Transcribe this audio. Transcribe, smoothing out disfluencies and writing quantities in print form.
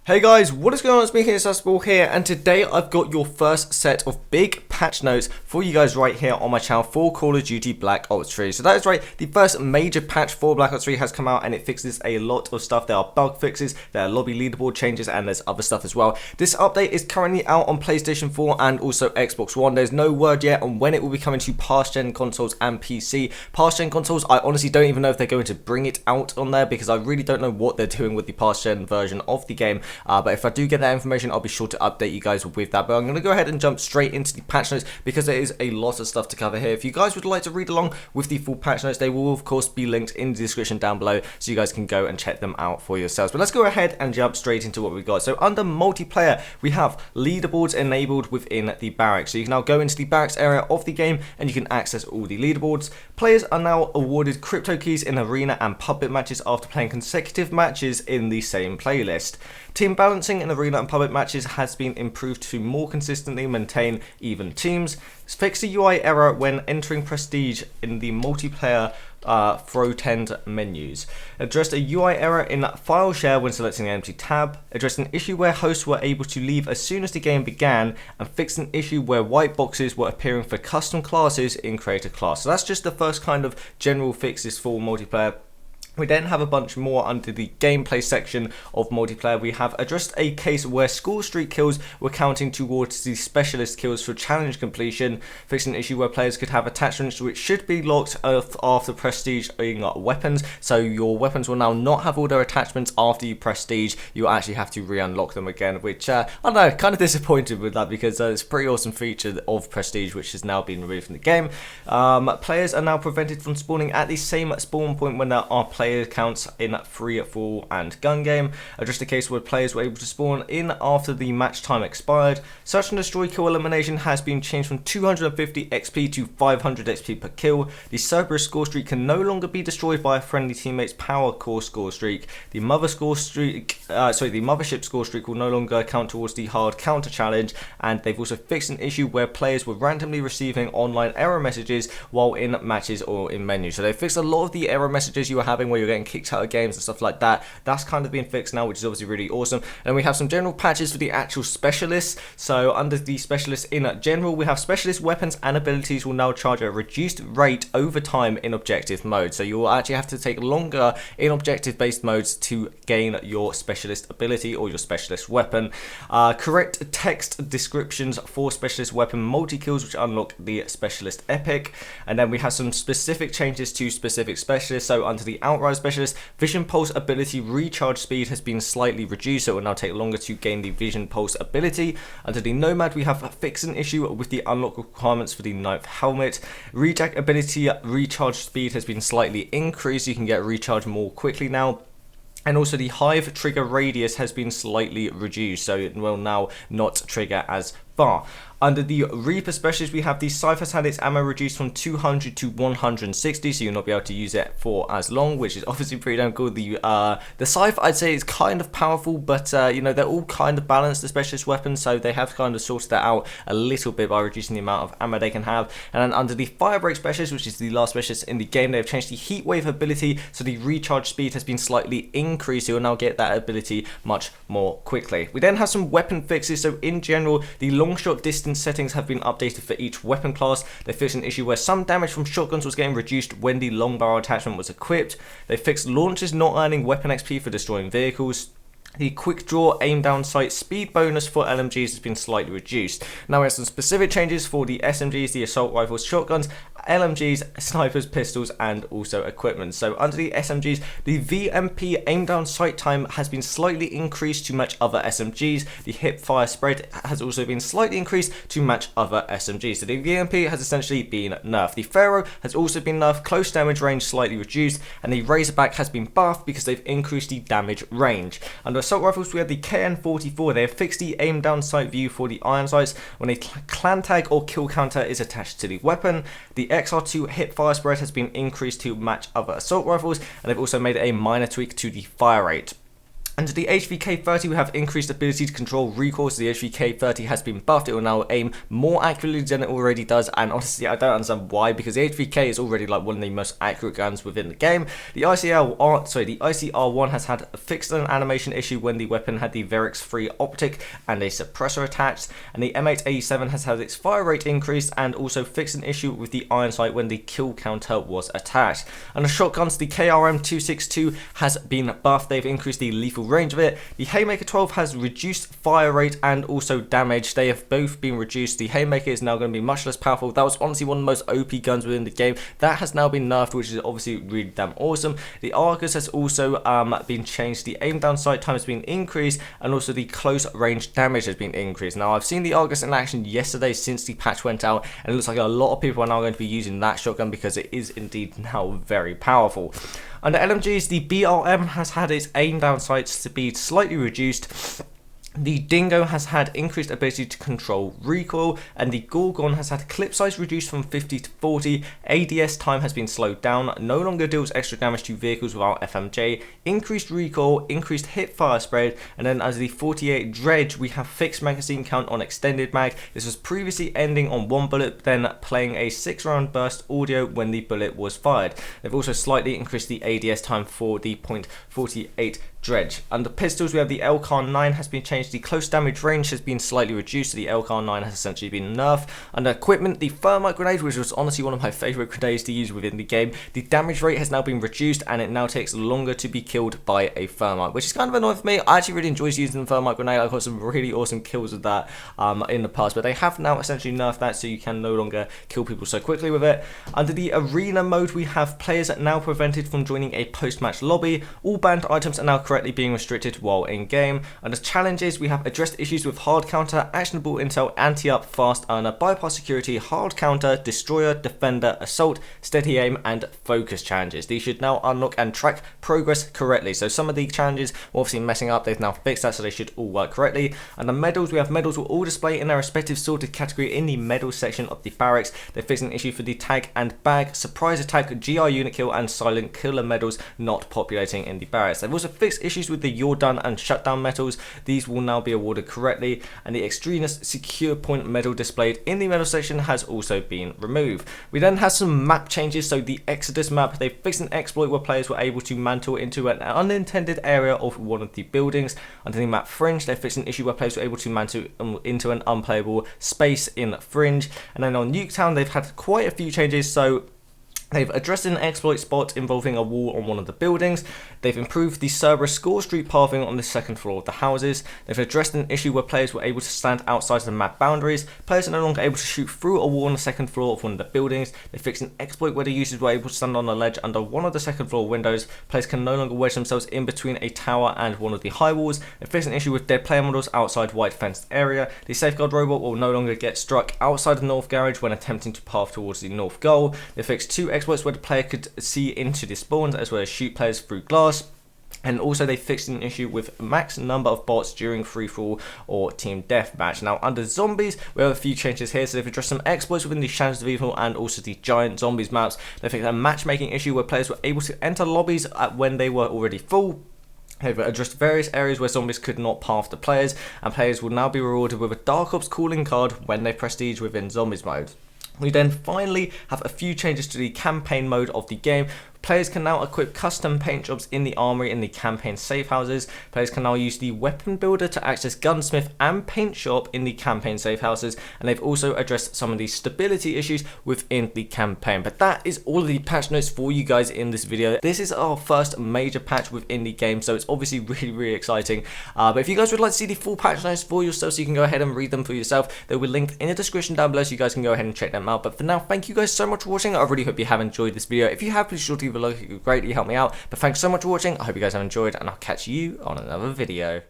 Hey guys, what is going on? It's me, KingAssassinable here, and today I've got your first set of big patch notes for you guys right here on my channel for Call of Duty Black Ops 3. So that is right, the first major patch for Black Ops 3 has come out and it fixes a lot of stuff. There are bug fixes, there are lobby leaderboard changes, and there's other stuff as well. This update is currently out on PlayStation 4 and also Xbox One. There's no word yet on when it will be coming to past-gen consoles and PC. Past-gen consoles, I honestly don't even know if they're going to bring it out on there because I really don't know what they're doing with the past-gen version of the game. But if I do get that information, I'll be sure to update you guys with that. But I'm going to go ahead and jump straight into the patch notes because there is a lot of stuff to cover here. If you guys would like to read along with the full patch notes, they will of course be linked in the description down below, so you guys can go and check them out for yourselves. But let's go ahead and jump straight into what we've got. So under multiplayer, we have leaderboards enabled within the barracks. So you can now go into the barracks area of the game and you can access all the leaderboards. Players are now awarded crypto keys in arena and public matches after playing consecutive matches in the same playlist. Team balancing in arena and public matches has been improved to more consistently maintain even teams. Fix the UI error when entering prestige in the multiplayer front-end menus. Addressed a UI error in file share when selecting an empty tab. Addressed an issue where hosts were able to leave as soon as the game began, and fixed an issue where white boxes were appearing for custom classes in creator class. So that's just the first kind of general fixes for multiplayer. We then have a bunch more under the gameplay section of multiplayer. We have addressed a case where score streak kills were counting towards the specialist kills for challenge completion, fixed an issue where players could have attachments which should be locked after prestiging weapons. So your weapons will now not have all their attachments after you prestige. You actually have to re-unlock them again, which I don't know, kind of disappointed with that because it's a pretty awesome feature of prestige which has now been removed from the game. Players are now prevented from spawning at the same spawn point when there are player counts in free fall and gun game. Addressed a case where players were able to spawn in after the match time expired. Search and destroy kill elimination has been changed from 250 XP to 500 XP per kill. The Cerberus score streak can no longer be destroyed by a friendly teammate's power core score streak. The mothership score streak will no longer count towards the hard counter challenge, and they've also fixed an issue where players were randomly receiving online error messages while in matches or in menus. So they fixed a lot of the error messages you were having where you're getting kicked out of games and stuff like that. That's kind of been fixed now, which is obviously really awesome. And we have some general patches for the actual specialists. So under the specialists in general, we have specialist weapons and abilities will now charge a reduced rate over time in objective mode. So you will actually have to take longer in objective based modes to gain your specialist ability or your specialist weapon. Correct text descriptions for specialist weapon multi-kills, which unlock the specialist epic. And then we have some specific changes to specific specialists. So under the outright specialist, vision pulse ability recharge speed has been slightly reduced, so it will now take longer to gain the vision pulse ability. Under the nomad, we have fixed an issue with the unlock requirements for the knife helmet. Rejack ability recharge speed has been slightly increased, you can get recharge more quickly now. And also the hive trigger radius has been slightly reduced, so it will now not trigger as far. Under the Reaper specialist, we have the Scythe has had its ammo reduced from 200 to 160, so you'll not be able to use it for as long, which is obviously pretty damn cool. The Scythe, I'd say, is kind of powerful, but you know, they're all kind of balanced, the specialist weapons, so they have kind of sorted that out a little bit by reducing the amount of ammo they can have. And then under the Firebreak specialist, which is the last specialist in the game, they have changed the Heatwave ability, so the recharge speed has been slightly increased, so you'll now get that ability much more quickly. We then have some weapon fixes, so in general, the long shot distance settings have been updated for each weapon class. They fixed an issue where some damage from shotguns was getting reduced when the long barrel attachment was equipped. They fixed launchers not earning weapon XP for destroying vehicles. The quick draw aim down sight speed bonus for LMGs has been slightly reduced. Now we have some specific changes for the SMGs, the assault rifles, shotguns, LMGs, snipers, pistols, and also equipment. So under the SMGs, the VMP aim down sight time has been slightly increased to match other SMGs. The hip fire spread has also been slightly increased to match other SMGs. So the VMP has essentially been nerfed. The Pharaoh has also been nerfed, close damage range slightly reduced, and the Razorback has been buffed because they've increased the damage range. Under assault rifles, we have the KN-44. They have fixed the aim down sight view for the iron sights when a clan tag or kill counter is attached to the weapon. The XR2 hip fire spread has been increased to match other assault rifles, and they've also made a minor tweak to the fire rate. Under the HVK30, we have increased ability to control recoil, so the HVK30 has been buffed. It will now aim more accurately than it already does, and honestly, I don't understand why, because the HVK is already like one of the most accurate guns within the game. The ICR1 has had fixed an animation issue when the weapon had the Verix 3 optic and a suppressor attached, and the M8A7 has had its fire rate increased and also fixed an issue with the iron sight when the kill counter was attached. And the shotguns, the KRM262 has been buffed. They've increased the lethal range of it. The Haymaker 12 has reduced fire rate and also damage. They have both been reduced. The Haymaker is now going to be much less powerful. That was honestly one of the most OP guns within the game. That has now been nerfed, which is obviously really damn awesome. The Argus has also been changed. The aim down sight time has been increased, and also the close range damage has been increased. Now, I've seen the Argus in action yesterday since the patch went out, and it looks like a lot of people are now going to be using that shotgun because it is indeed now very powerful. Under LMGs, the BRM has had its aim down sight speed slightly reduced. The Dingo has had increased ability to control recoil, and the Gorgon has had clip size reduced from 50 to 40, ADS time has been slowed down, no longer deals extra damage to vehicles without FMJ, increased recoil, increased hip fire spread, and then as the 48 Dredge, we have fixed magazine count on extended mag. This was previously ending on 1 bullet, then playing a 6-round burst audio when the bullet was fired. They've also slightly increased the ADS time for the .48 Dredge. Under pistols, we have the LCAR-9 has been changed. The close damage range has been slightly reduced. So the LCAR-9 has essentially been nerfed. Under equipment, the thermite grenade, which was honestly one of my favourite grenades to use within the game, the damage rate has now been reduced, and it now takes longer to be killed by a thermite, which is kind of annoying for me. I actually really enjoy using the thermite grenade. I got some really awesome kills with that in the past, but they have now essentially nerfed that, so you can no longer kill people so quickly with it. Under the arena mode, we have players now prevented from joining a post-match lobby. All banned items are now correctly being restricted while in game. Under challenges, we have addressed issues with hard counter, actionable intel, anti-up, fast earner, bypass security, hard counter, destroyer, defender, assault, steady aim, and focus challenges. These should now unlock and track progress correctly. So some of the challenges were obviously messing up. They've now fixed that, so they should all work correctly. And the medals, we have medals will all display in their respective sorted category in the medal section of the barracks. They fixed an issue for the tag and bag, surprise attack, GR unit kill, and silent killer medals not populating in the barracks. They've also fixed issues with the You're Done and Shutdown medals. These will now be awarded correctly, and the Extremis Secure Point medal displayed in the medal section has also been removed. We then have some map changes. So the Exodus map, they fixed an exploit where players were able to mantle into an unintended area of one of the buildings. Under the map Fringe, they fixed an issue where players were able to mantle into an unplayable space in Fringe. And then on Nuketown, they've had quite a few changes. So they've addressed an exploit spot involving a wall on one of the buildings. They've improved the Cerberus Score Street pathing on the second floor of the houses. They've addressed an issue where players were able to stand outside the map boundaries. Players are no longer able to shoot through a wall on the second floor of one of the buildings. They fixed an exploit where the users were able to stand on a ledge under one of the second floor windows. Players can no longer wedge themselves in between a tower and one of the high walls. They fixed an issue with dead player models outside white fenced area. The safeguard robot will no longer get struck outside the north garage when attempting to path towards the north goal. They fixed two exploits where the player could see into the spawns as well as shoot players through glass. And also they fixed an issue with max number of bots during free-for-all or team deathmatch. Now under zombies, we have a few changes here. So they've addressed some exploits within the Shadows of Evil and also the Giant Zombies maps. They fixed a matchmaking issue where players were able to enter lobbies when they were already full. They've addressed various areas where zombies could not path to players, and players will now be rewarded with a Dark Ops calling card when they prestige within zombies mode. We then finally have a few changes to the campaign mode of the game. Players can now equip custom paint jobs in the armory in the campaign safe houses. Players can now use the weapon builder to access gunsmith and paint shop in the campaign safe houses, and they've also addressed some of the stability issues within the campaign. But that is all of the patch notes for you guys in this video. This is our first major patch within the game, so it's obviously really exciting. But if you guys would like to see the full patch notes for yourself, so you can go ahead and read them for yourself, they will be linked in the description down below, so you guys can go ahead and check them out. But for now, thank you guys so much for watching. I really hope you have enjoyed this video. If you have, please sure to leave a like. It would greatly help me out. But thanks so much for watching. I hope you guys have enjoyed, and I'll catch you on another video.